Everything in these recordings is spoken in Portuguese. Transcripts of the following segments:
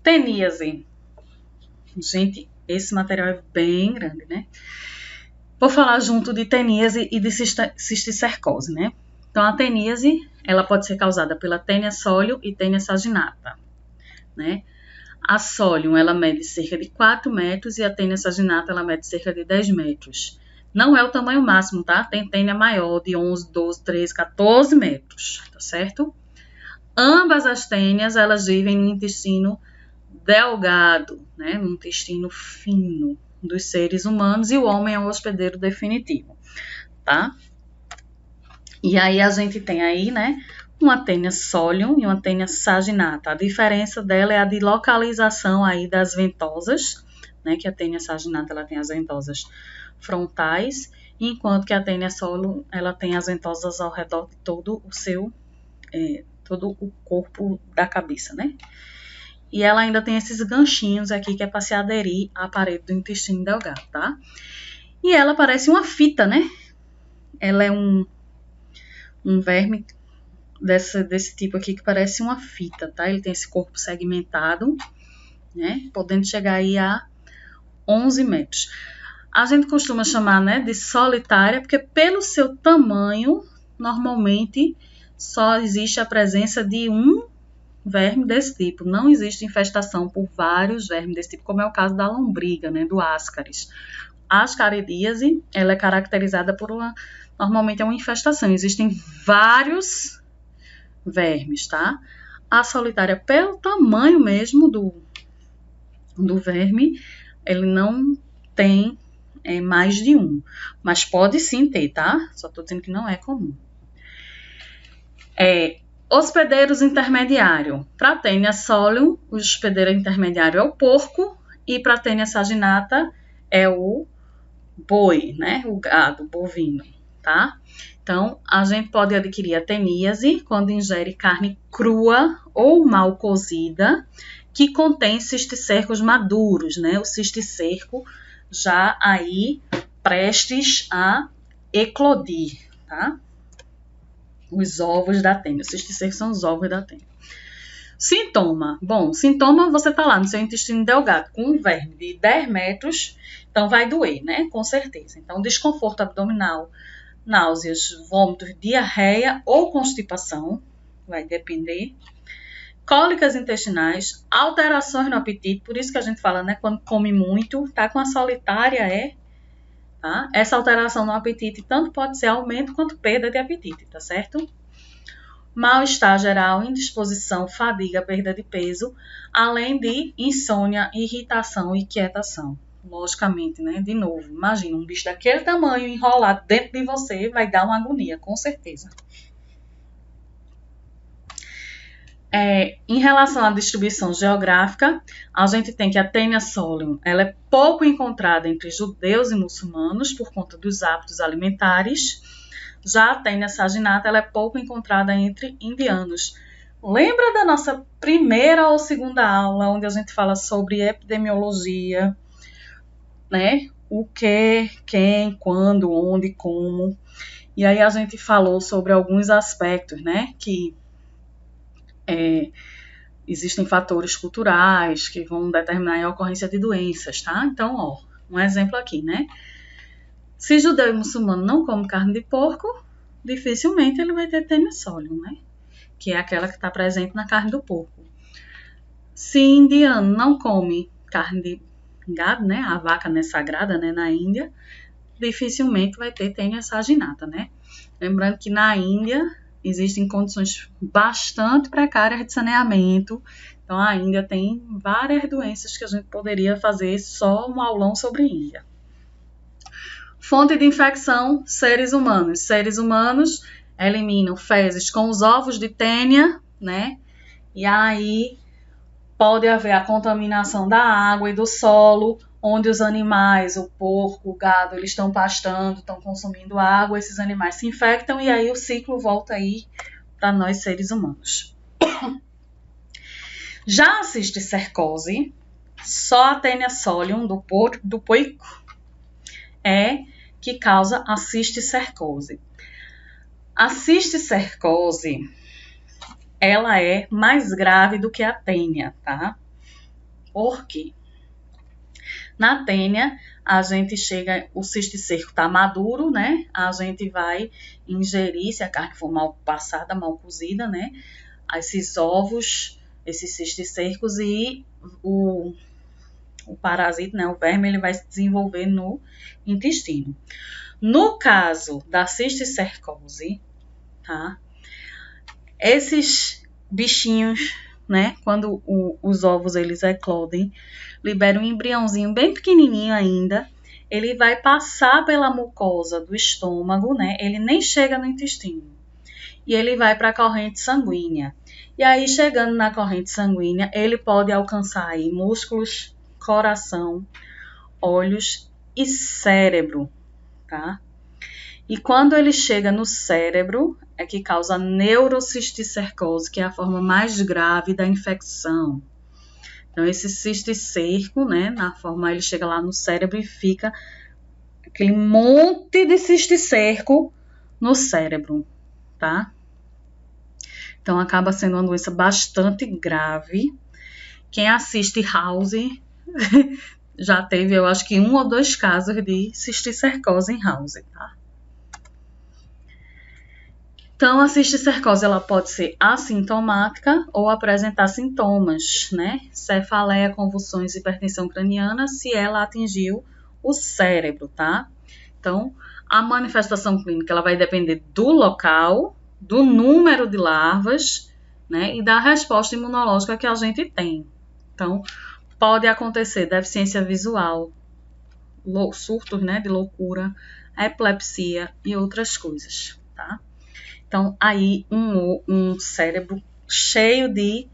Teníase. Gente, esse material é bem grande, né? Vou falar junto de teníase e de cisticercose, né? Então, a teníase, ela pode ser causada pela tênia sóleo e tênia saginata, né? A sólium, ela mede cerca de 4 metros e a tênia saginata, ela mede cerca de 10 metros. Não é o tamanho máximo, tá? Tem tênia maior, de 11, 12, 13, 14 metros, tá certo? Ambas as tênias, elas vivem no intestino delgado, né? No intestino fino dos seres humanos, e o homem é o hospedeiro definitivo, tá? E aí a gente tem aí, né, uma tênia sólium e uma tênia saginata. A diferença dela é a de localização aí das ventosas, né, que a tênia saginata ela tem as ventosas frontais, enquanto que a tênia sólium ela tem as ventosas ao redor de todo o seu, todo o corpo da cabeça, né? E ela ainda tem esses ganchinhos aqui que é para se aderir à parede do intestino delgado, tá? E ela parece uma fita, né? Ela é um verme desse tipo aqui que parece uma fita, tá? Ele tem esse corpo segmentado, né? Podendo chegar aí a 11 metros. A gente costuma chamar, né, de solitária, porque pelo seu tamanho, normalmente só existe a presença de um verme desse tipo. Não existe infestação por vários vermes desse tipo, como é o caso da lombriga, né, do Ascaris. A ascaridíase, ela é caracterizada por normalmente é uma infestação. Existem vários vermes, tá? A solitária, pelo tamanho mesmo do verme, ele não tem mais de um, mas pode sim ter, tá? Só tô dizendo que não é comum. Hospedeiros intermediário. Para tênia sólium, o hospedeiro intermediário é o porco, e para tênia saginata é o boi, né? O gado bovino, tá? Então, a gente pode adquirir a teníase quando ingere carne crua ou mal cozida, que contém cisticercos maduros, né? O cisticerco já aí prestes a eclodir, tá? Os ovos da tênia. Os cisticercos são os ovos da tênia. Sintoma. Bom, sintoma, você tá lá no seu intestino delgado com um verme de 10 metros, então vai doer, né? Com certeza. Então, desconforto abdominal, náuseas, vômitos, diarreia ou constipação, vai depender. Cólicas intestinais, alterações no apetite, por isso que a gente fala, né? Quando come muito, tá com a solitária, tá? Essa alteração no apetite tanto pode ser aumento quanto perda de apetite, tá certo? Mal-estar geral, indisposição, fadiga, perda de peso, além de insônia, irritação e quietação. Logicamente, né? De novo, imagina um bicho daquele tamanho enrolado dentro de você, vai dar uma agonia, com certeza. Em relação à distribuição geográfica, a gente tem que a tênia sólium, ela é pouco encontrada entre judeus e muçulmanos por conta dos hábitos alimentares. Já a tênia saginata, ela é pouco encontrada entre indianos. Lembra da nossa primeira ou segunda aula, onde a gente fala sobre epidemiologia, né? O que, quem, quando, onde, como. E aí a gente falou sobre alguns aspectos, né? Que existem fatores culturais que vão determinar a ocorrência de doenças, tá? Então, ó, um exemplo aqui, né? Se judeu e muçulmano não come carne de porco, dificilmente ele vai ter tênia sólium, né? Que é aquela que está presente na carne do porco. Se indiano não come carne de gado, né? A vaca não é sagrada, né? Na Índia, dificilmente vai ter tênia saginata, né? Lembrando que na Índia existem condições bastante precárias de saneamento. Então, a Índia tem várias doenças que a gente poderia fazer só um aulão sobre Índia. Fonte de infecção, seres humanos. Seres humanos eliminam fezes com os ovos de tênia, né? E aí pode haver a contaminação da água e do solo, onde os animais, o porco, o gado, eles estão pastando, estão consumindo água, esses animais se infectam e aí o ciclo volta aí para nós seres humanos. Já a cisticercose, só a tênia sólium do porco que causa a cisticercose. A cisticercose, ela é mais grave do que a tênia, tá? Por quê? Na tênia, a gente chega, o cisticerco está maduro, né? A gente vai ingerir, se a carne for mal passada, mal cozida, né? Esses ovos, esses cisticercos e o parasita, né? O verme, ele vai se desenvolver no intestino. No caso da cisticercose, tá? Esses bichinhos, né? Quando os ovos eles eclodem, libera um embriãozinho bem pequenininho ainda. Ele vai passar pela mucosa do estômago, né? Ele nem chega no intestino. E ele vai para a corrente sanguínea. E aí, chegando na corrente sanguínea, ele pode alcançar aí músculos, coração, olhos e cérebro, tá? E quando ele chega no cérebro, é que causa neurocisticercose, que é a forma mais grave da infecção. Então, esse cisticerco, né, na forma, ele chega lá no cérebro e fica aquele monte de cisticerco no cérebro, tá? Então, acaba sendo uma doença bastante grave. Quem assiste House já teve, eu acho que 1 ou 2 casos de cisticercose em House, tá? Então, a cisticercose ela pode ser assintomática ou apresentar sintomas, né? Cefaleia, convulsões, hipertensão craniana, se ela atingiu o cérebro, tá? Então, a manifestação clínica ela vai depender do local, do número de larvas, né? E da resposta imunológica que a gente tem. Então, pode acontecer deficiência visual, surtos, né, de loucura, epilepsia e outras coisas, tá? Então, aí um cérebro cheio de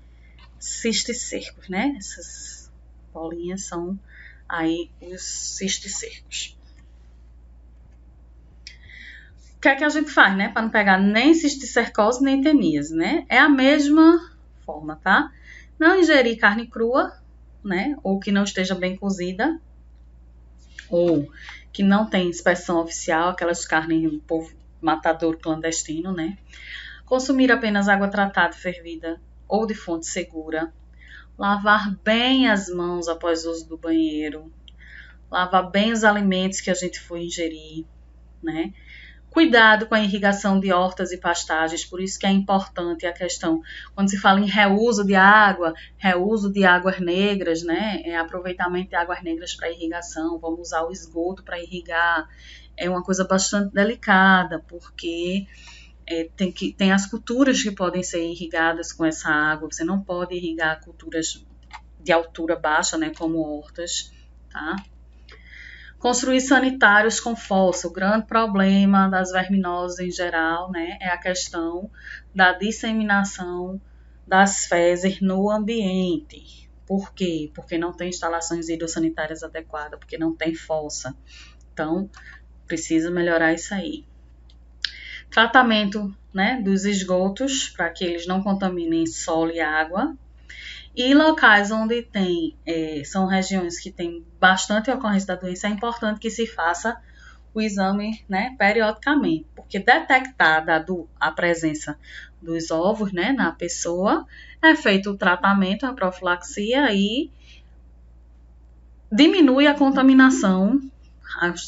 cisticercos, né? Essas bolinhas são aí os cisticercos. O que é que a gente faz, né? Para não pegar nem cisticercose nem teníase, né? É a mesma forma, tá? Não ingerir carne crua, né? Ou que não esteja bem cozida, ou que não tem inspeção oficial, aquelas carnes do povo matador clandestino, né? Consumir apenas água tratada, fervida ou de fonte segura. Lavar bem as mãos após o uso do banheiro. Lavar bem os alimentos que a gente for ingerir, né? Cuidado com a irrigação de hortas e pastagens, por isso que é importante a questão, quando se fala em reuso de águas negras, né? Aproveitamento de águas negras para irrigação, vamos usar o esgoto para irrigar. É uma coisa bastante delicada, porque tem as culturas que podem ser irrigadas com essa água. Você não pode irrigar culturas de altura baixa, né, como hortas, tá? Construir sanitários com fossa. O grande problema das verminoses em geral, né, é a questão da disseminação das fezes no ambiente. Por quê? Porque não tem instalações hidrossanitárias adequadas, porque não tem fossa. Então, precisa melhorar isso aí. Tratamento, né, dos esgotos, para que eles não contaminem solo e água. E locais onde são regiões que tem bastante ocorrência da doença, é importante que se faça o exame, né, periodicamente, porque detectada a presença dos ovos, né, na pessoa, é feito o tratamento, a profilaxia e diminui a contaminação.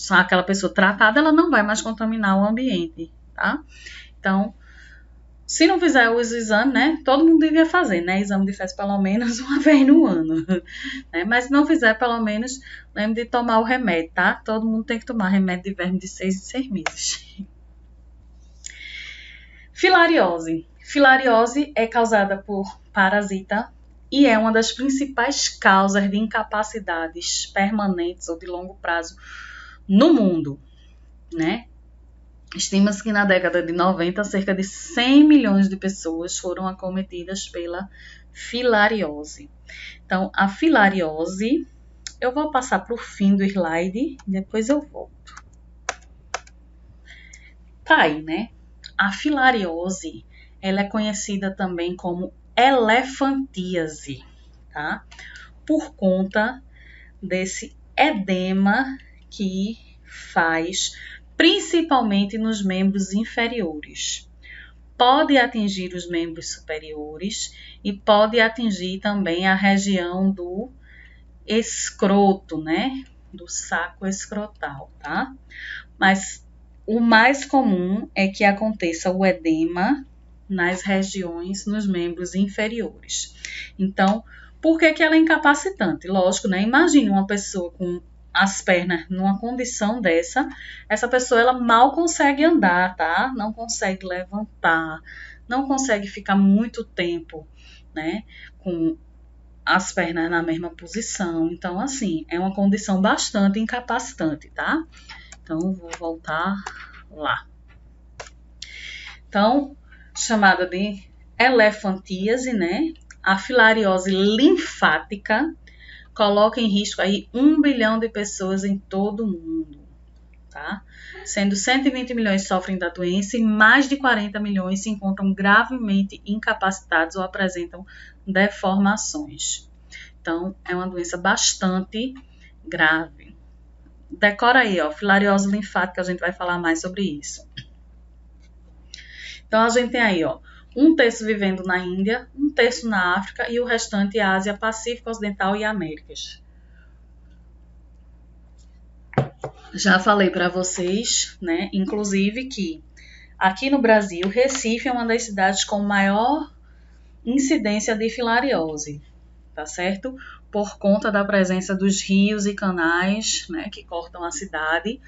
Aquela pessoa tratada, ela não vai mais contaminar o ambiente, tá? Então, se não fizer os exames, né, todo mundo devia fazer, né, exame de fezes pelo menos uma vez no ano, né, mas se não fizer, pelo menos, lembre de tomar o remédio, tá? Todo mundo tem que tomar remédio de verme de 6 em 6 meses. Filariose. Filariose é causada por parasita e é uma das principais causas de incapacidades permanentes ou de longo prazo no mundo, né? Estima-se que na década de 90, cerca de 100 milhões de pessoas foram acometidas pela filariose. Então, a filariose, eu vou passar para o fim do slide, depois eu volto. Tá aí, né? A filariose, ela é conhecida também como elefantíase, tá? Por conta desse edema que faz principalmente nos membros inferiores. Pode atingir os membros superiores e pode atingir também a região do escroto, né? Do saco escrotal, tá? Mas o mais comum é que aconteça o edema nas regiões, nos membros inferiores. Então, por que ela é incapacitante? Lógico, né? Imagine uma pessoa com as pernas numa condição dessa, essa pessoa ela mal consegue andar, tá? Não consegue levantar, não consegue ficar muito tempo, né? Com as pernas na mesma posição. Então, assim, é uma condição bastante incapacitante, tá? Então, vou voltar lá. Então, chamada de elefantíase, né? A filariose linfática coloca em risco aí 1 bilhão de pessoas em todo o mundo, tá? Sendo 120 milhões sofrem da doença e mais de 40 milhões se encontram gravemente incapacitados ou apresentam deformações. Então, é uma doença bastante grave. Decora aí, ó, filariose linfática, a gente vai falar mais sobre isso. Então, a gente tem aí, ó, 1/3 vivendo na Índia, 1/3 na África e o restante Ásia, Pacífico Ocidental e Américas. Já falei para vocês, né, inclusive que aqui no Brasil, Recife é uma das cidades com maior incidência de filariose, tá certo? Por conta da presença dos rios e canais, né, que cortam a cidade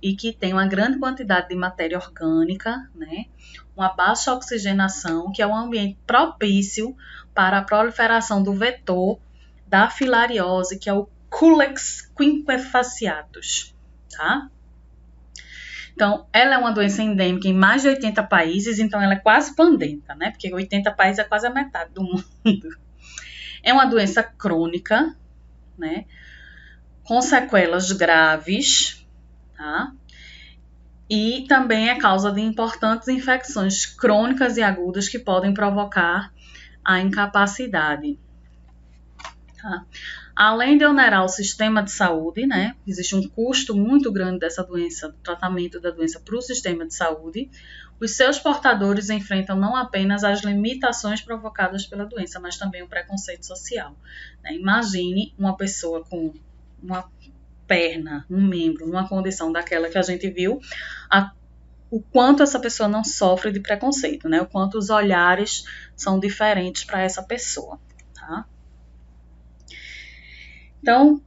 e que tem uma grande quantidade de matéria orgânica, né, uma baixa oxigenação, que é um ambiente propício para a proliferação do vetor da filariose, que é o Culex quinquefaciatus, tá? Então, ela é uma doença endêmica em mais de 80 países, então ela é quase pandêmica, né? Porque 80 países é quase a metade do mundo. É uma doença crônica, né? Com sequelas graves, tá? E também é causa de importantes infecções crônicas e agudas que podem provocar a incapacidade. Tá? Além de onerar o sistema de saúde, né? Existe um custo muito grande dessa doença, do tratamento da doença para o sistema de saúde. Os seus portadores enfrentam não apenas as limitações provocadas pela doença, mas também o preconceito social, né? Imagine uma pessoa com uma perna, um membro, numa condição daquela que a gente viu, o quanto essa pessoa não sofre de preconceito, né? O quanto os olhares são diferentes para essa pessoa, tá? Então,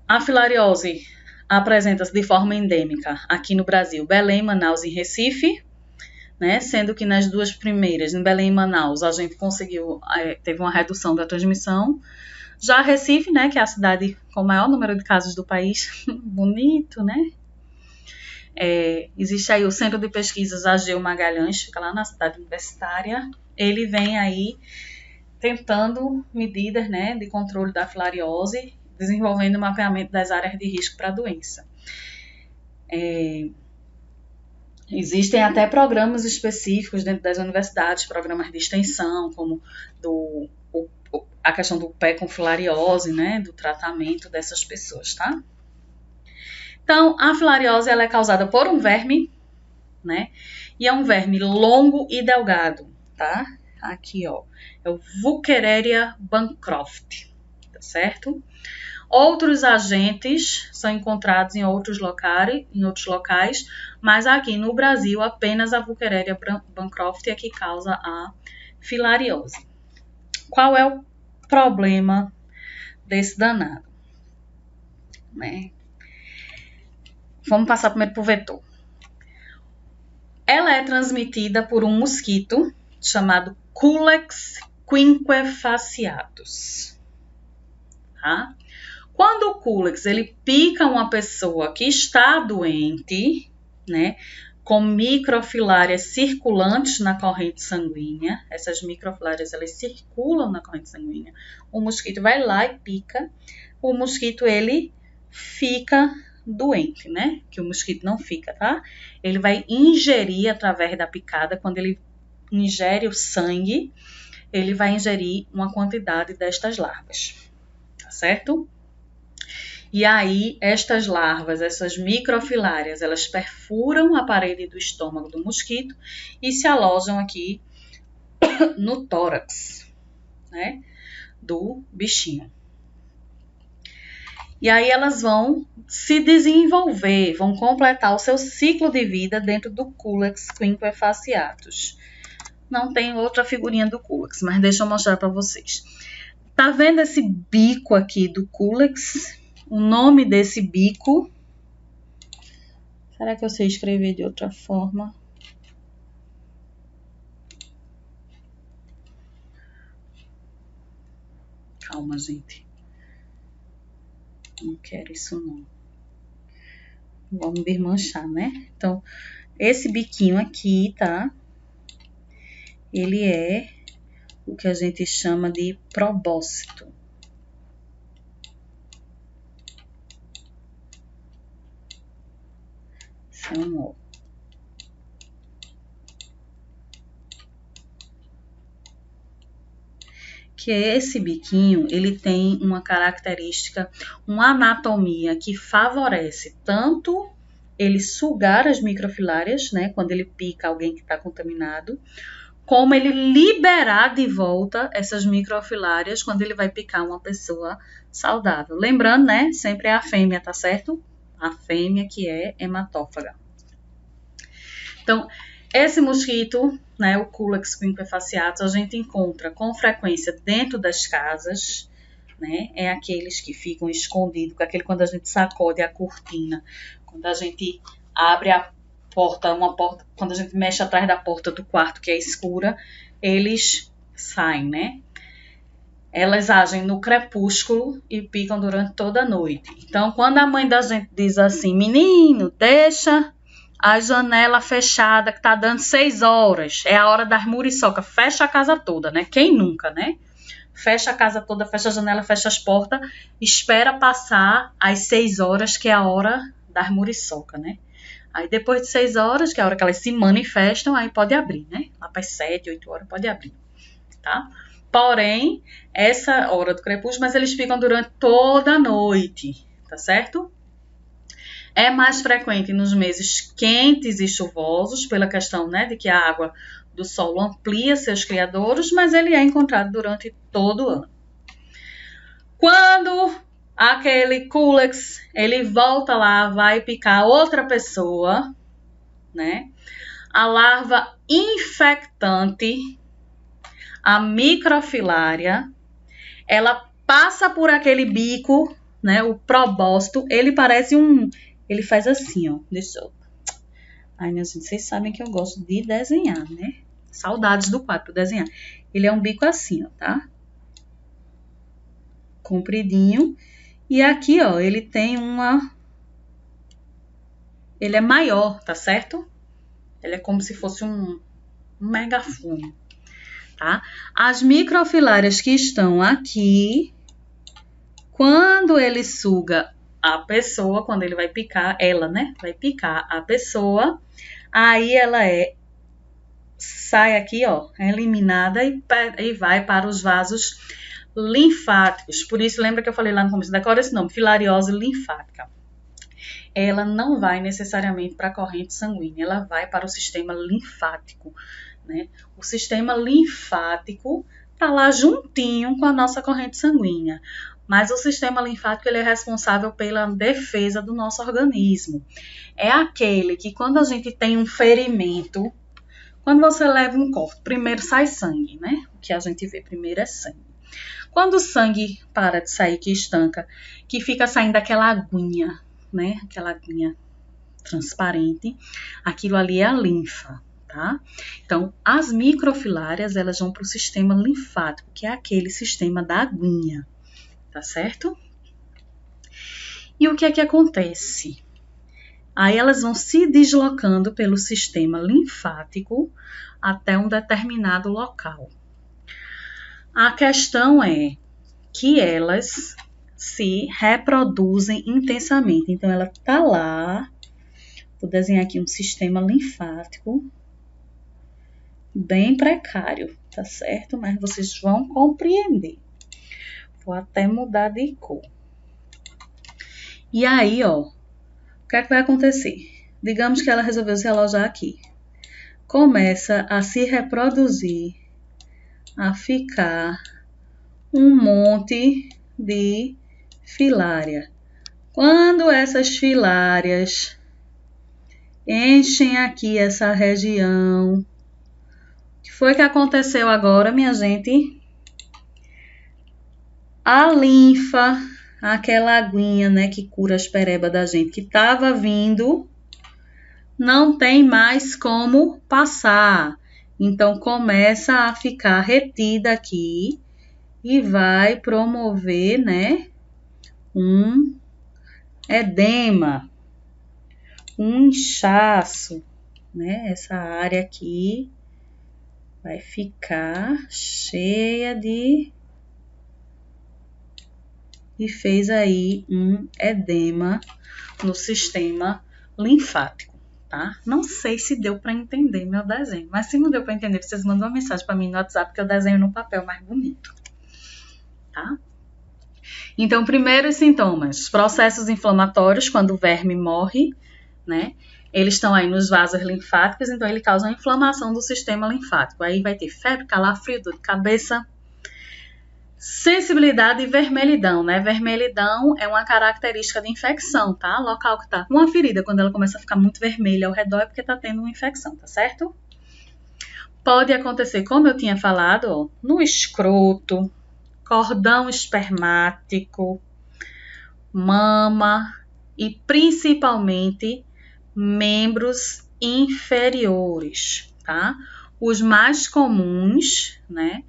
a filariose apresenta-se de forma endêmica aqui no Brasil, Belém, Manaus e Recife, né? Sendo que nas duas primeiras, em Belém e Manaus, a gente teve uma redução da transmissão. Já Recife, né, que é a cidade com o maior número de casos do país, bonito, né? Existe aí o Centro de Pesquisas Ageu Magalhães, fica lá na cidade universitária. Ele vem aí tentando medidas, né, de controle da filariose, desenvolvendo o mapeamento das áreas de risco para a doença. Existem até programas específicos dentro das universidades, programas de extensão, como a questão do pé com filariose, né, do tratamento dessas pessoas, tá? Então, a filariose ela é causada por um verme, né, e é um verme longo e delgado, tá? Aqui, ó, é o Wuchereria bancroft, tá certo? Outros agentes são encontrados em outros locais, mas aqui no Brasil apenas a Wuchereria bancroft é que causa a filariose. Qual é o problema desse danado? Né? Vamos passar primeiro para o vetor. Ela é transmitida por um mosquito chamado Culex quinquefaciatus. Tá? Quando o Culex ele pica uma pessoa que está doente, né, com microfilárias circulantes na corrente sanguínea, essas microfilárias elas circulam na corrente sanguínea, o mosquito vai lá e pica, o mosquito ele fica doente, né, que o mosquito não fica, tá? Ele vai ingerir através da picada, quando ele ingere o sangue, ele vai ingerir uma quantidade destas larvas, tá certo? E aí, estas larvas, essas microfilárias, elas perfuram a parede do estômago do mosquito e se alojam aqui no tórax, né, do bichinho. E aí elas vão se desenvolver, vão completar o seu ciclo de vida dentro do Culex quinquefasciatus. Não tem outra figurinha do Culex, mas deixa eu mostrar para vocês. Tá vendo esse bico aqui do Culex? O nome desse bico... Será que eu sei escrever de outra forma? Calma, gente. Não quero isso, não. Vamos desmanchar, né? Então, esse biquinho aqui, tá? Ele é o que a gente chama de probóscito. Esse é um ó. Que esse biquinho, ele tem uma característica, uma anatomia que favorece tanto ele sugar as microfilárias, né, quando ele pica alguém que está contaminado, como ele liberar de volta essas microfilárias quando ele vai picar uma pessoa saudável. Lembrando, né, sempre é a fêmea, tá certo? A fêmea que é hematófaga. Então, esse mosquito, né, o Culex quinquefasciatus, a gente encontra com frequência dentro das casas, né? É aqueles que ficam escondidos, aquele quando a gente sacode a cortina, quando a gente abre a porta, quando a gente mexe atrás da porta do quarto que é escura, eles saem, né? Elas agem no crepúsculo e picam durante toda a noite. Então, quando a mãe da gente diz assim, menino, deixa a janela fechada, que tá dando 6 horas, é a hora das muriçoca, fecha a casa toda, né? Quem nunca, né? Fecha a casa toda, fecha a janela, fecha as portas, espera passar as 6 horas, que é a hora das muriçoca, né? Aí depois de 6 horas, que é a hora que elas se manifestam, aí pode abrir, né? Lá para as 7, 8 horas pode abrir, tá? Porém, essa hora do crepúsculo, mas eles ficam durante toda a noite, tá certo? É mais frequente nos meses quentes e chuvosos, pela questão, né, de que a água do solo amplia seus criadouros, mas ele é encontrado durante todo o ano. Quando aquele Culex, ele volta lá, vai picar outra pessoa, né, a larva infectante, a microfilária, ela passa por aquele bico, né, o probóscito, ele parece ele faz assim, ó, deixa eu... Ai, minha gente, vocês sabem que eu gosto de desenhar, né? Saudades do quadro para desenhar. Ele é um bico assim, ó, tá? Compridinho. E aqui, ó, ele tem ele é maior, tá certo? Ele é como se fosse um megafone, tá? As microfilárias que estão aqui, quando ele suga a pessoa, quando ele vai picar, ela, né? Vai picar a pessoa, aí ela sai aqui, ó, é eliminada e vai para os vasos linfáticos. Por isso, lembra que eu falei lá no começo, decora esse nome, filariose linfática. Ela não vai necessariamente para a corrente sanguínea, ela vai para o sistema linfático, né? O sistema linfático tá lá juntinho com a nossa corrente sanguínea. Mas o sistema linfático ele é responsável pela defesa do nosso organismo. É aquele que quando a gente tem um ferimento, quando você leva um corte, primeiro sai sangue, né? O que a gente vê primeiro é sangue. Quando o sangue para de sair, que estanca, que fica saindo aquela aguinha, né? Aquela aguinha transparente, aquilo ali é a linfa, tá? Então, as microfilárias, elas vão para o sistema linfático, que é aquele sistema da aguinha. Tá certo? E o que é que acontece? Aí elas vão se deslocando pelo sistema linfático até um determinado local. A questão é que elas se reproduzem intensamente. Então, ela tá lá. Vou desenhar aqui um sistema linfático bem precário, tá certo? Mas vocês vão compreender. Vou até mudar de cor. E aí, ó, o que é que vai acontecer? Digamos que ela resolveu se alojar aqui. Começa a se reproduzir, a ficar um monte de filária. Quando essas filárias enchem aqui essa região, o que foi que aconteceu agora, minha gente? A linfa, aquela aguinha, né, que cura as perebas da gente, que estava vindo, não tem mais como passar. Então, começa a ficar retida aqui e vai promover, né, um edema, um inchaço, né? Essa área aqui vai ficar cheia de... E fez aí um edema no sistema linfático, tá? Não sei se deu para entender meu desenho, mas se não deu para entender, vocês mandam uma mensagem para mim no WhatsApp que eu desenho no papel mais bonito, tá? Então, primeiros sintomas, processos inflamatórios, quando o verme morre, né? Eles estão aí nos vasos linfáticos, então ele causa uma inflamação do sistema linfático. Aí vai ter febre, calafrio, dor de cabeça, sensibilidade e vermelhidão, né? Vermelhidão é uma característica de infecção, tá? Local que tá com uma ferida, quando ela começa a ficar muito vermelha ao redor é porque tá tendo uma infecção, tá certo? Pode acontecer, como eu tinha falado, ó, no escroto, cordão espermático, mama e principalmente membros inferiores, tá? Os mais comuns, né,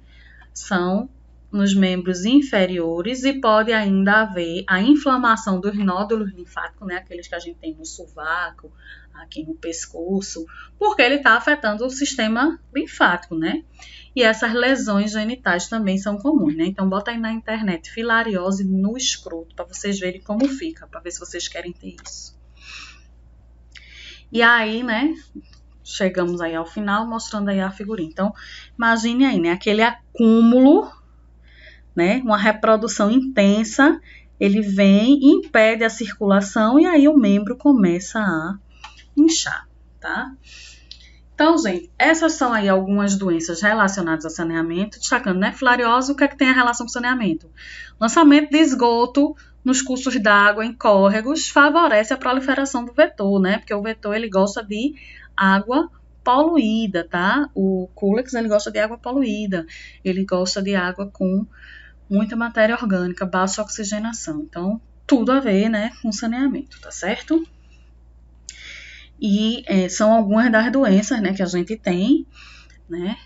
são nos membros inferiores e pode ainda haver a inflamação dos nódulos linfáticos, né, aqueles que a gente tem no sovaco, aqui no pescoço, porque ele está afetando o sistema linfático, né? E essas lesões genitais também são comuns, né? Então, bota aí na internet filariose no escroto para vocês verem como fica, para ver se vocês querem ter isso. E aí, né, chegamos aí ao final, mostrando aí a figurinha. Então, imagine aí, né, aquele acúmulo, né, uma reprodução intensa, ele vem e impede a circulação e aí o membro começa a inchar, tá? Então, gente, essas são aí algumas doenças relacionadas a saneamento, destacando, né, filariose, o que é que tem a relação com saneamento? Lançamento de esgoto nos cursos d'água em córregos favorece a proliferação do vetor, né, porque o vetor, ele gosta de água poluída, tá? O Culex, ele gosta de água poluída, ele gosta de água com muita matéria orgânica, baixa oxigenação, então, tudo a ver, né, com saneamento, tá certo? E são algumas das doenças, né, que a gente tem, né?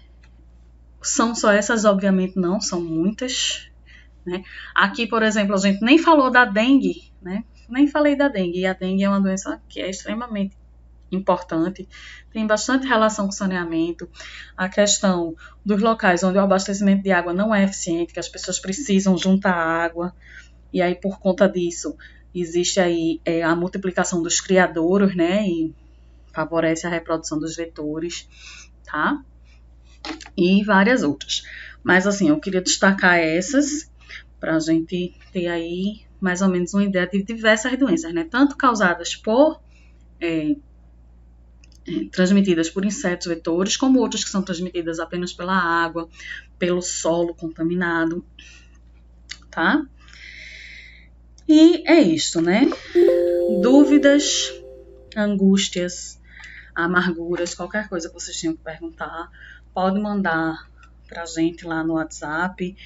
São só essas, obviamente não, são muitas, né? Aqui, por exemplo, a gente nem falou da dengue, né? Nem falei da dengue, e a dengue é uma doença que é extremamente importante, tem bastante relação com saneamento, a questão dos locais onde o abastecimento de água não é eficiente, que as pessoas precisam juntar água, e aí por conta disso existe aí a multiplicação dos criadouros, né, e favorece a reprodução dos vetores, tá? E várias outras. Mas assim, eu queria destacar essas para a gente ter aí mais ou menos uma ideia de diversas doenças, né? Tanto causadas por transmitidas por insetos vetores, como outras que são transmitidas apenas pela água, pelo solo contaminado, tá? E é isso, né? Dúvidas, angústias, amarguras, qualquer coisa que vocês tenham que perguntar, pode mandar pra gente lá no WhatsApp